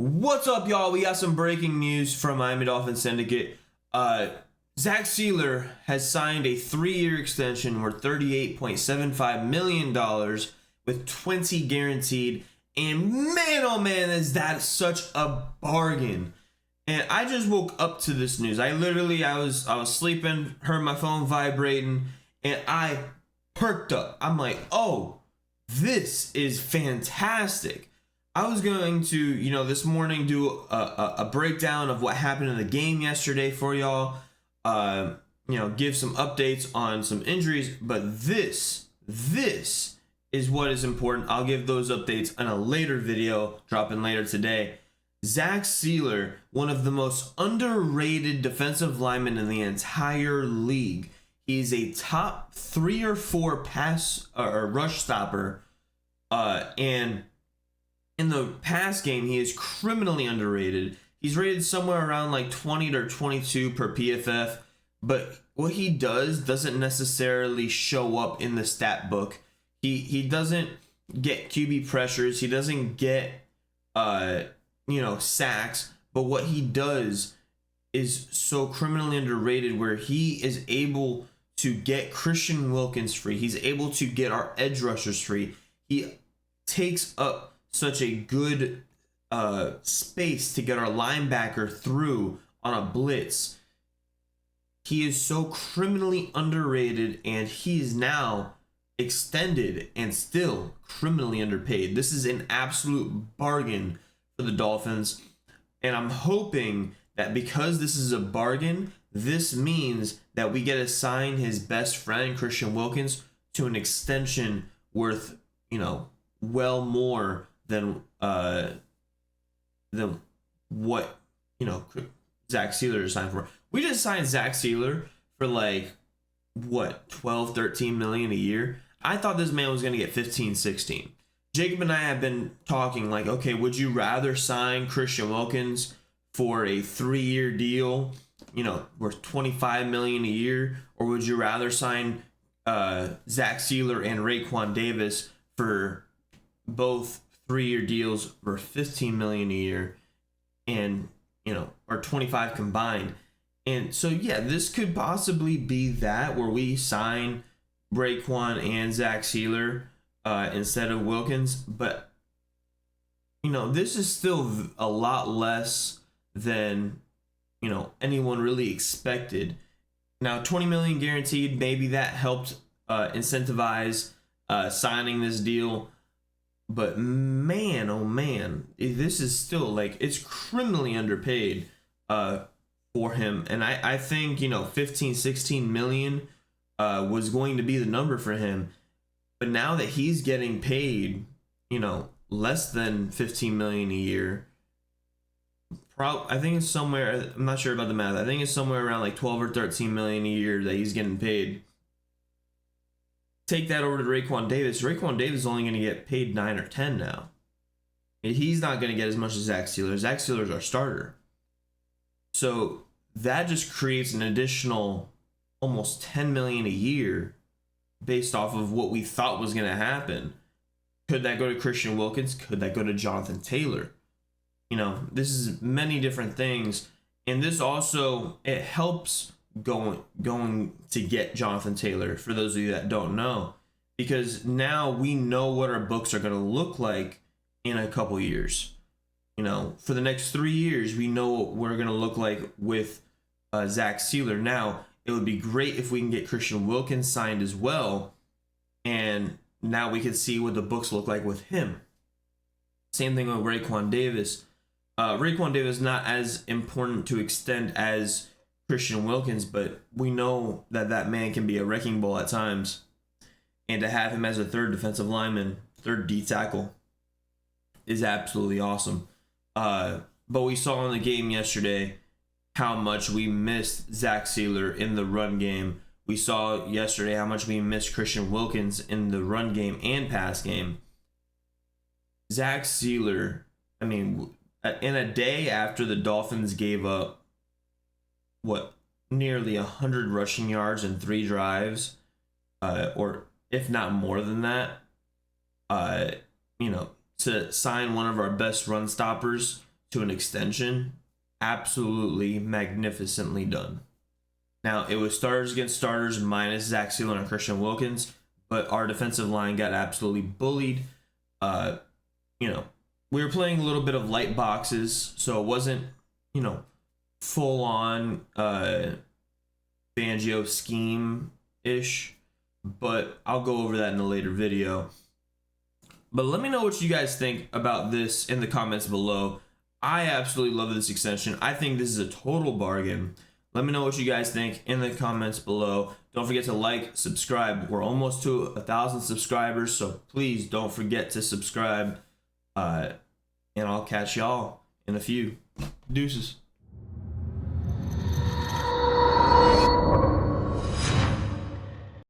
What's up, y'all? We got some breaking news from Miami Dolphins Syndicate. Zach Sieler has signed a 3-year extension worth $38.75 million with 20 guaranteed. And man, oh man, is that such a bargain. And I just woke up to this news. I was sleeping, heard my phone vibrating, and I perked up. I'm like, oh, this is fantastic. I was going to, this morning do a breakdown of what happened in the game yesterday for y'all. Give some updates on some injuries, but this is what is important. I'll give those updates in a later video, dropping later today. Zach Sieler, one of the most underrated defensive linemen in the entire league. He's a top 3 or 4 pass or rush stopper, and in the pass game, he is criminally underrated. He's rated somewhere around like 20 to 22 per PFF, but what he doesn't necessarily show up in the stat book. He doesn't get QB pressures. He doesn't get sacks, but what he does is so criminally underrated where he is able to get Christian Wilkins free. He's able to get our edge rushers free. He takes up such a good space to get our linebacker through on a blitz. He is so criminally underrated, and he is now extended and still criminally underpaid. This is an absolute bargain for the Dolphins, and I'm hoping that because this is a bargain, this means that we get to sign his best friend, Christian Wilkins, to an extension worth, well more than what Zach Sieler is signed for. We just signed Zach Sieler for like 12-13 million a year. I thought this man was going to get 15-16. Jacob and I have been talking like, okay, would you rather sign Christian Wilkins for a 3-year deal, worth 25 million a year, or would you rather sign Zach Sieler and Raekwon Davis for both 3-year deals for 15 million a year and or 25 combined? And so this could possibly be that where we sign Raekwon and Zach Sieler instead of Wilkins, but this is still a lot less than anyone really expected. Now 20 million guaranteed, maybe that helped incentivize signing this deal. But man, oh man, this is still it's criminally underpaid for him. And I think, 15-16 million was going to be the number for him. But now that he's getting paid, less than 15 million a year, I think it's somewhere, I'm not sure about the math. I think it's somewhere around like 12 or 13 million a year that he's getting paid. Take that over to Raekwon Davis. Raekwon Davis is only going to get paid 9 or 10 now. He's not going to get as much as Zach Sieler. Zach Sieler is our starter. So that just creates an additional almost 10 million a year based off of what we thought was going to happen. Could that go to Christian Wilkins? Could that go to Jonathan Taylor? This is many different things. And this also, it helps going to get Jonathan Taylor, for those of you that don't know, because now we know what our books are going to look like in a couple years. For the next 3 years, we know what we're going to look like with Zach Sieler. Now, it would be great if we can get Christian Wilkins signed as well, and now we can see what the books look like with him. Same thing with Raekwon Davis. Raekwon Davis is not as important to extend as Christian Wilkins, but we know that man can be a wrecking ball at times, and to have him as a third defensive lineman, third D tackle, is absolutely awesome. But we saw in the game yesterday how much we missed Zach Sieler in the run game. We saw yesterday how much we missed Christian Wilkins in the run game and pass game. Zach Sieler, in a day after the Dolphins gave up nearly 100 rushing yards in 3 drives, or if not more than that, to sign one of our best run stoppers to an extension, absolutely magnificently done. Now, it was starters against starters minus Zach Sieler and Christian Wilkins, but our defensive line got absolutely bullied. We were playing a little bit of light boxes, so it wasn't, full on Fangio scheme-ish, but I'll go over that in a later video. But let me know what you guys think about this in the comments below. I absolutely love this extension. I think this is a total bargain. Let me know what you guys think in the comments below. Don't forget to like, subscribe. We're almost to 1,000 subscribers, so please don't forget to subscribe. And I'll catch y'all in a few. Deuces.